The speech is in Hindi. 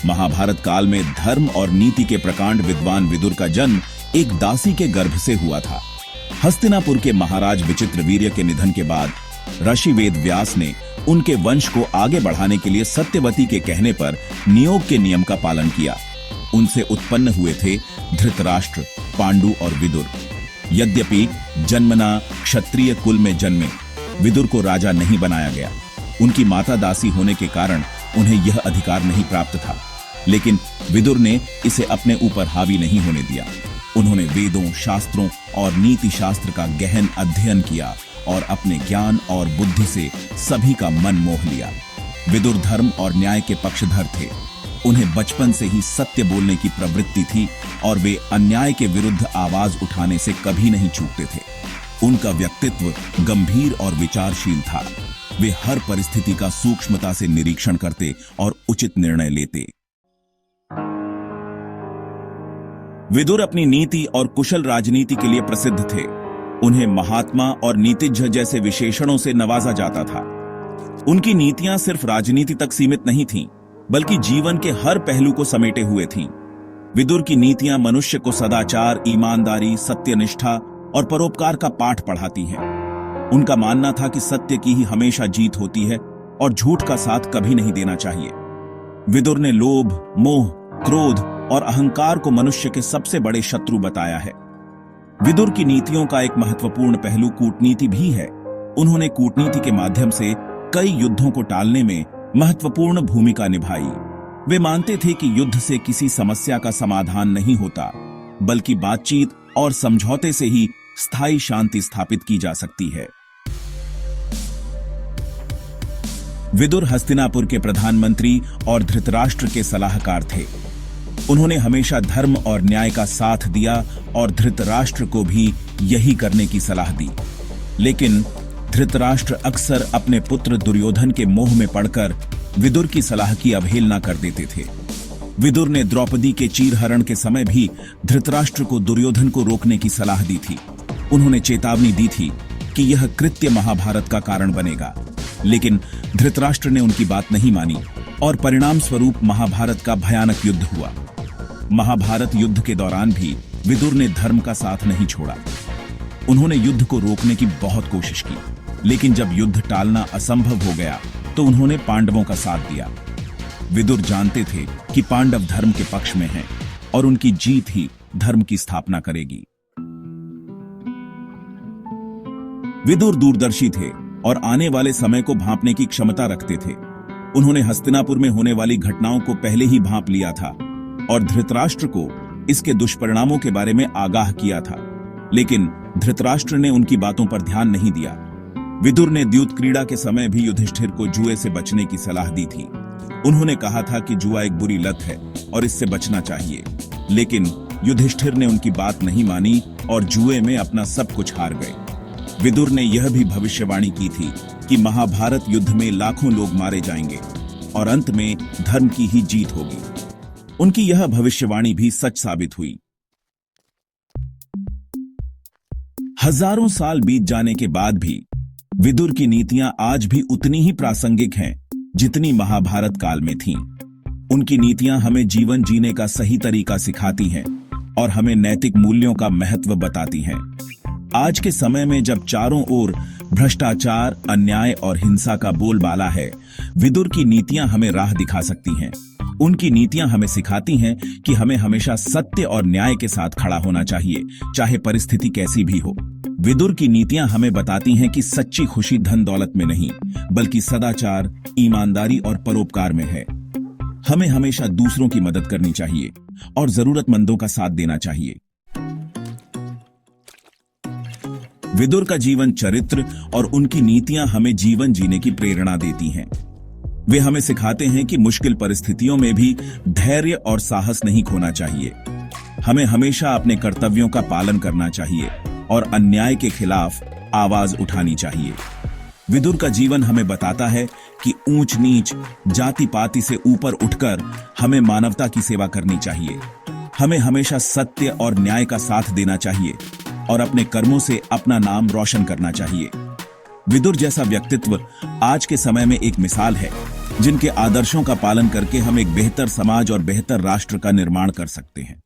महाभारत काल में धर्म और नीति के प्रकांड विद्वान विदुर का जन्म एक दासी के गर्भ से हुआ था। हस्तिनापुर के महाराज विचित्रवीर्य के निधन के बाद ऋषि वेद व्यास ने उनके वंश को आगे बढ़ाने के लिए सत्यवती के कहने पर नियोग के नियम का पालन किया। उनसे उत्पन्न हुए थे धृतराष्ट्र, पांडु और विदुर। यद्यपि जन्मना क्षत्रिय कुल में जन्मे, विदुर को राजा नहीं बनाया गया। उनकी माता दासी होने के कारण उन्हें यह अधिकार नहीं प्राप्त था, लेकिन विदुर ने इसे अपने ऊपर हावी नहीं होने दिया। उन्होंने वेदों, शास्त्रों और नीति शास्त्र का गहन अध्ययन किया और अपने ज्ञान और बुद्धि से सभी का मन मोह लिया। विदुर धर्म और न्याय के पक्षधर थे। उन्हें बचपन से ही सत्य बोलने की प्रवृत्ति थी और वे अन्याय के विरुद्ध आवाज उठाने से कभी नहीं चूकते थे। उनका व्यक्तित्व गंभीर और विचारशील था। वे हर परिस्थिति का सूक्ष्मता से निरीक्षण करते और उचित निर्णय लेते। विदुर अपनी नीति और कुशल राजनीति के लिए प्रसिद्ध थे। उन्हें महात्मा और नीतिज्ञ जैसे विशेषणों से नवाजा जाता था। उनकी नीतियां सिर्फ राजनीति तक सीमित नहीं थीं, बल्कि जीवन के हर पहलू को समेटे हुए थीं। विदुर की नीतियां मनुष्य को सदाचार, ईमानदारी, सत्यनिष्ठा और परोपकार का पाठ पढ़ाती हैं। उनका मानना था कि सत्य की ही हमेशा जीत होती है और झूठ का साथ कभी नहीं देना चाहिए। विदुर ने लोभ, मोह, क्रोध और अहंकार को मनुष्य के सबसे बड़े शत्रु बताया है। विदुर की नीतियों का एक महत्वपूर्ण पहलू कूटनीति भी है। उन्होंने कूटनीति के माध्यम से कई युद्धों को टालने में महत्वपूर्ण भूमिका निभाई। वे मानते थे कि युद्ध से किसी समस्या का समाधान नहीं होता, बल्कि बातचीत और समझौते से ही स्थायी शांति स्थापित की जा सकती है। विदुर हस्तिनापुर के प्रधानमंत्री और धृतराष्ट्र के सलाहकार थे। उन्होंने हमेशा धर्म और न्याय का साथ दिया और धृतराष्ट्र को भी यही करने की सलाह दी। लेकिन धृतराष्ट्र अक्सर अपने पुत्र दुर्योधन के मोह में पड़कर विदुर की सलाह की अवहेलना कर देते थे। विदुर ने द्रौपदी के चीरहरण के समय भी धृतराष्ट्र को दुर्योधन को रोकने की सलाह दी थी। उन्होंने चेतावनी दी थी कि यह कृत्य महाभारत का कारण बनेगा, लेकिन धृतराष्ट्र ने उनकी बात नहीं मानी और परिणाम स्वरूप महाभारत का भयानक युद्ध हुआ। महाभारत युद्ध के दौरान भी विदुर ने धर्म का साथ नहीं छोड़ा। उन्होंने युद्ध को रोकने की बहुत कोशिश की, लेकिन जब युद्ध टालना असंभव हो गया तो उन्होंने पांडवों का साथ दिया। विदुर जानते थे कि पांडव धर्म के पक्ष में हैं और उनकी जीत ही धर्म की स्थापना करेगी। विदुर दूरदर्शी थे और आने वाले समय को भांपने की क्षमता रखते थे। उन्होंने हस्तिनापुर में होने वाली घटनाओं को पहले ही भांप लिया था और धृतराष्ट्र को इसके दुष्परिणामों के बारे में आगाह किया था, लेकिन धृतराष्ट्र ने उनकी बातों पर ध्यान नहीं दिया। विदुर ने द्यूत क्रीड़ा के समय भी युधिष्ठिर को जुए से बचने की सलाह दी थी। उन्होंने कहा था कि जुआ एक बुरी लत है और इससे बचना चाहिए, लेकिन युधिष्ठिर ने उनकी बात नहीं मानी और जुए में अपना सब कुछ हार गए। विदुर ने यह भी भविष्यवाणी की थी कि महाभारत युद्ध में लाखों लोग मारे जाएंगे और अंत में धर्म की ही जीत होगी। उनकी यह भविष्यवाणी भी सच साबित हुई। हजारों साल बीत जाने के बाद भी विदुर की नीतियां आज भी उतनी ही प्रासंगिक हैं जितनी महाभारत काल में थीं। उनकी नीतियां हमें जीवन जीने का सही तरीका सिखाती हैं और हमें नैतिक मूल्यों का महत्व बताती हैं। आज के समय में जब चारों ओर भ्रष्टाचार, अन्याय और हिंसा का बोलबाला है, विदुर की नीतियां हमें राह दिखा सकती हैं। उनकी नीतियां हमें सिखाती हैं कि हमें हमेशा सत्य और न्याय के साथ खड़ा होना चाहिए, चाहे परिस्थिति कैसी भी हो। विदुर की नीतियां हमें बताती हैं कि सच्ची खुशी धन दौलत में नहीं, बल्कि सदाचार, ईमानदारी और परोपकार में है। हमें हमेशा दूसरों की मदद करनी चाहिए और जरूरतमंदों का साथ देना चाहिए। विदुर का जीवन चरित्र और उनकी नीतियां हमें जीवन जीने की प्रेरणा देती हैं। वे हमें सिखाते हैं कि मुश्किल परिस्थितियों में भी धैर्य और साहस नहीं खोना चाहिए। हमें हमेशा अपने कर्तव्यों का पालन करना चाहिए और अन्याय के खिलाफ आवाज उठानी चाहिए। विदुर का जीवन हमें बताता है कि ऊंच नीच, जाति पाति से ऊपर उठकर हमें मानवता की सेवा करनी चाहिए। हमें हमेशा सत्य और न्याय का साथ देना चाहिए और अपने कर्मों से अपना नाम रोशन करना चाहिए। विदुर जैसा व्यक्तित्व आज के समय में एक मिसाल है जिनके आदर्शों का पालन करके हम एक बेहतर समाज और बेहतर राष्ट्र का निर्माण कर सकते हैं।